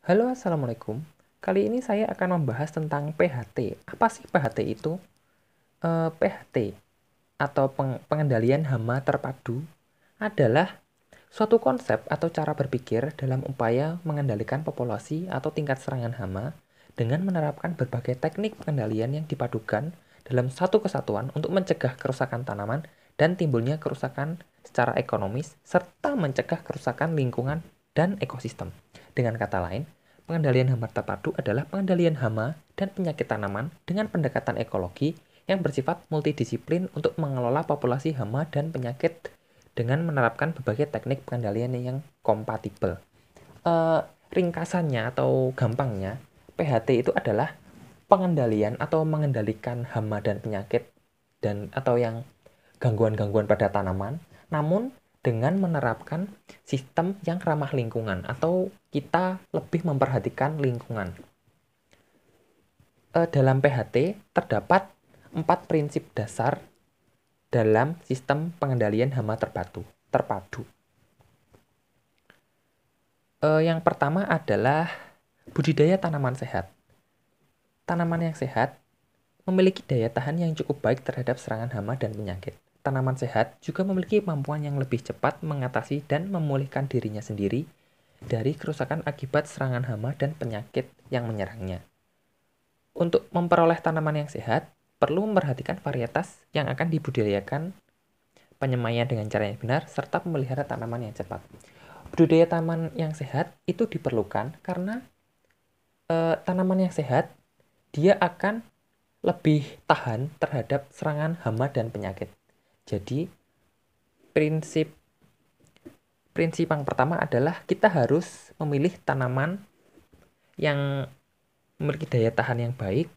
Halo, Assalamualaikum. Kali ini saya akan membahas tentang PHT. Apa sih PHT itu? PHT atau pengendalian hama terpadu adalah suatu konsep atau cara berpikir dalam upaya mengendalikan populasi atau tingkat serangan hama dengan menerapkan berbagai teknik pengendalian yang dipadukan dalam satu kesatuan untuk mencegah kerusakan tanaman dan timbulnya kerusakan secara ekonomis serta mencegah kerusakan lingkungan dan ekosistem. Dengan kata lain, pengendalian hama terpadu adalah pengendalian hama dan penyakit tanaman dengan pendekatan ekologi yang bersifat multidisiplin untuk mengelola populasi hama dan penyakit dengan menerapkan berbagai teknik pengendalian yang kompatibel. Eh, Ringkasannya atau gampangnya, PHT itu adalah pengendalian atau mengendalikan hama dan penyakit atau yang gangguan-gangguan pada tanaman, namun dengan menerapkan sistem yang ramah lingkungan atau kita lebih memperhatikan lingkungan. Dalam PHT terdapat 4 prinsip dasar dalam sistem pengendalian hama terpadu. Yang pertama adalah budidaya tanaman sehat. Tanaman yang sehat memiliki daya tahan yang cukup baik terhadap serangan hama dan penyakit. Tanaman sehat juga memiliki kemampuan yang lebih cepat mengatasi dan memulihkan dirinya sendiri dari kerusakan akibat serangan hama dan penyakit yang menyerangnya. Untuk memperoleh tanaman yang sehat, perlu memperhatikan varietas yang akan dibudidayakan, penyemaian dengan cara yang benar, serta memelihara tanaman yang cepat. Budidaya tanaman yang sehat itu diperlukan karena tanaman yang sehat dia akan lebih tahan terhadap serangan hama dan penyakit. Jadi, prinsip yang pertama adalah kita harus memilih tanaman yang memiliki daya tahan yang baik,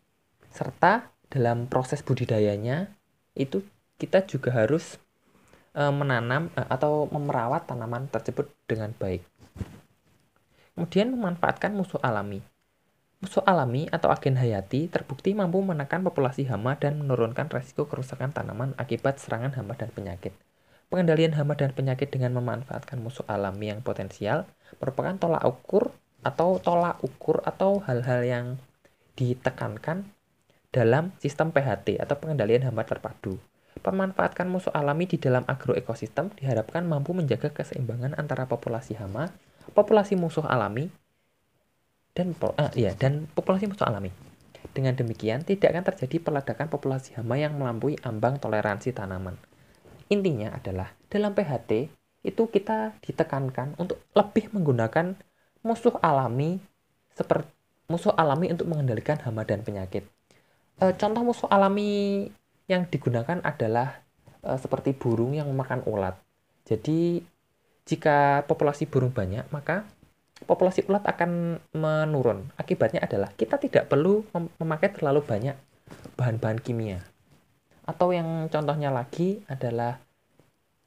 serta dalam proses budidayanya itu kita juga harus menanam atau memerawat tanaman tersebut dengan baik. Kemudian memanfaatkan musuh alami. Musuh alami atau agen hayati terbukti mampu menekan populasi hama dan menurunkan resiko kerusakan tanaman akibat serangan hama dan penyakit. Pengendalian hama dan penyakit dengan memanfaatkan musuh alami yang potensial merupakan tolak ukur atau hal-hal yang ditekankan dalam sistem PHT atau pengendalian hama terpadu. Pemanfaatkan musuh alami di dalam agroekosistem diharapkan mampu menjaga keseimbangan antara populasi hama, populasi musuh alami, dan populasi musuh alami. Dengan demikian, tidak akan terjadi peledakan populasi hama yang melampaui ambang toleransi tanaman. Intinya adalah, dalam PHT, itu kita ditekankan untuk lebih menggunakan musuh alami untuk mengendalikan hama dan penyakit. Contoh musuh alami yang digunakan adalah seperti burung yang memakan ulat. Jadi, jika populasi burung banyak, maka populasi ulat akan menurun. Akibatnya adalah kita tidak perlu memakai terlalu banyak bahan-bahan kimia. Atau yang contohnya lagi adalah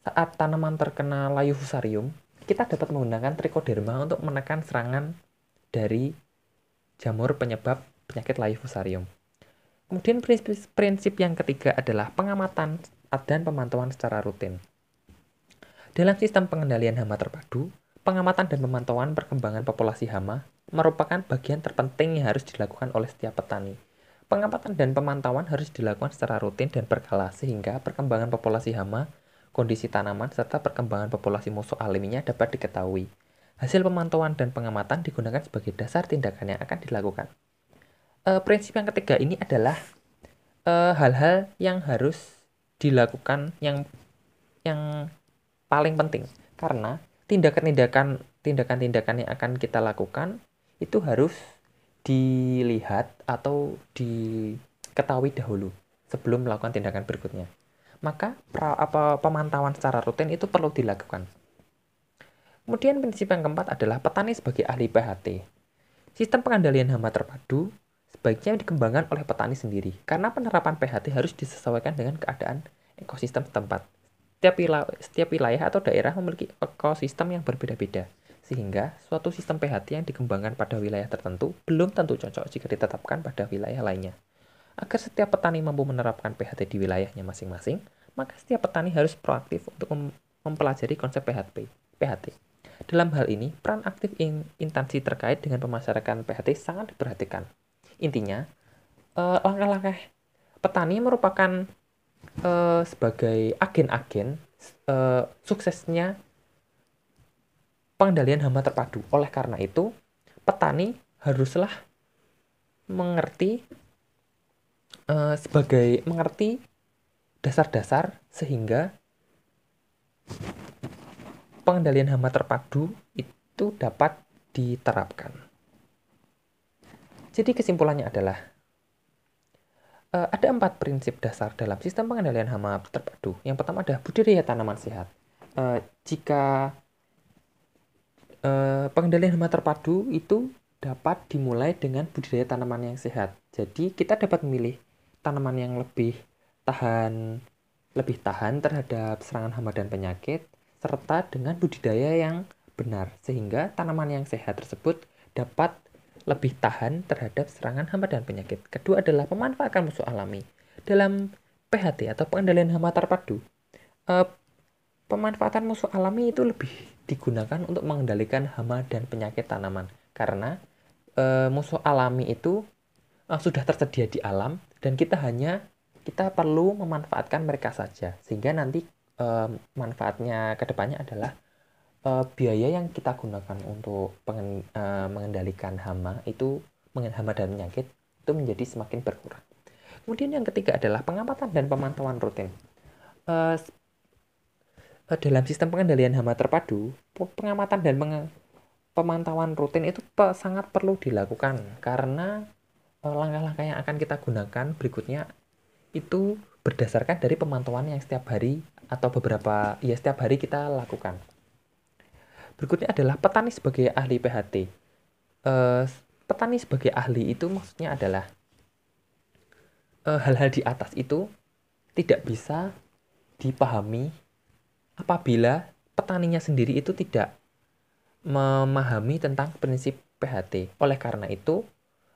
saat tanaman terkena layu fusarium, kita dapat menggunakan trichoderma untuk menekan serangan dari jamur penyebab penyakit layu fusarium. Kemudian prinsip yang ketiga adalah pengamatan dan pemantauan secara rutin. Dalam sistem pengendalian hama terpadu, pengamatan dan pemantauan perkembangan populasi hama merupakan bagian terpenting yang harus dilakukan oleh setiap petani. Pengamatan dan pemantauan harus dilakukan secara rutin dan berkala sehingga perkembangan populasi hama, kondisi tanaman, serta perkembangan populasi musuh alaminya dapat diketahui. Hasil pemantauan dan pengamatan digunakan sebagai dasar tindakan yang akan dilakukan. Prinsip yang ketiga ini adalah hal-hal yang harus dilakukan yang paling penting, karena tindakan-tindakan yang akan kita lakukan itu harus dilihat atau diketahui dahulu sebelum melakukan tindakan berikutnya. Maka pemantauan secara rutin itu perlu dilakukan. Kemudian prinsip yang keempat adalah petani sebagai ahli PHT. Sistem pengendalian hama terpadu sebaiknya dikembangkan oleh petani sendiri, karena penerapan PHT harus disesuaikan dengan keadaan ekosistem setempat. Setiap wilayah atau daerah memiliki ekosistem yang berbeda-beda, sehingga suatu sistem PHT yang dikembangkan pada wilayah tertentu belum tentu cocok jika ditetapkan pada wilayah lainnya. Agar setiap petani mampu menerapkan PHT di wilayahnya masing-masing, maka setiap petani harus proaktif untuk mempelajari konsep PHT. Dalam hal ini, peran aktif instansi terkait dengan pemasarakatan PHT sangat diperhatikan. Intinya, langkah-langkah petani merupakan sebagai agen-agen suksesnya pengendalian hama terpadu. Oleh karena itu, petani haruslah mengerti mengerti dasar-dasar sehingga pengendalian hama terpadu itu dapat diterapkan. Jadi kesimpulannya adalah ada 4 prinsip dasar dalam sistem pengendalian hama terpadu. Yang pertama adalah budidaya tanaman sehat. Jika pengendalian hama terpadu itu dapat dimulai dengan budidaya tanaman yang sehat. Jadi kita dapat memilih tanaman yang lebih tahan terhadap serangan hama dan penyakit, serta dengan budidaya yang benar, sehingga tanaman yang sehat tersebut dapat lebih tahan terhadap serangan hama dan penyakit. Kedua adalah memanfaatkan musuh alami. Dalam PHT atau pengendalian hama terpadu, pemanfaatan musuh alami itu lebih digunakan untuk mengendalikan hama dan penyakit tanaman. Karena musuh alami itu sudah tersedia di alam dan kita perlu memanfaatkan mereka saja, sehingga nanti manfaatnya ke depannya adalah biaya yang kita gunakan untuk mengendalikan hama dan penyakit itu menjadi semakin berkurang. Kemudian yang ketiga adalah pengamatan dan pemantauan rutin. Dalam sistem pengendalian hama terpadu, pengamatan dan pemantauan rutin itu sangat perlu dilakukan, karena langkah-langkah yang akan kita gunakan berikutnya itu berdasarkan dari pemantauan yang setiap hari atau setiap hari kita lakukan. Berikutnya adalah petani sebagai ahli PHT. Petani sebagai ahli itu maksudnya adalah hal-hal di atas itu tidak bisa dipahami apabila petaninya sendiri itu tidak memahami tentang prinsip PHT. Oleh karena itu,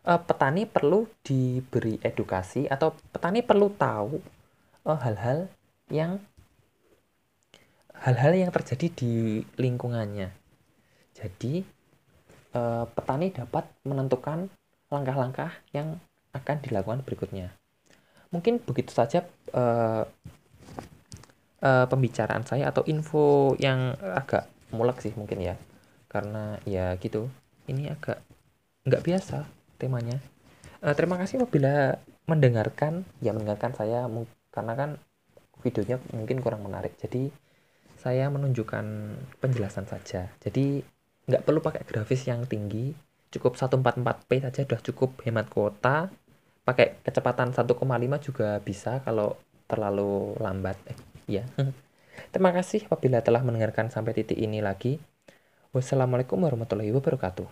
petani perlu diberi edukasi atau petani perlu tahu hal-hal yang terjadi di lingkungannya. Jadi petani dapat menentukan langkah-langkah yang akan dilakukan berikutnya. Mungkin begitu saja pembicaraan saya atau info yang agak mulek sih mungkin ya, karena ya gitu, ini agak nggak biasa temanya. Terima kasih apabila mendengarkan saya, karena kan videonya mungkin kurang menarik, jadi saya menunjukkan penjelasan saja. Jadi nggak perlu pakai grafis yang tinggi, cukup 144p saja sudah cukup hemat kuota. Pakai kecepatan 1,5 juga bisa kalau terlalu lambat. Ya. Terima kasih apabila telah mendengarkan sampai titik ini lagi. Wassalamualaikum warahmatullahi wabarakatuh.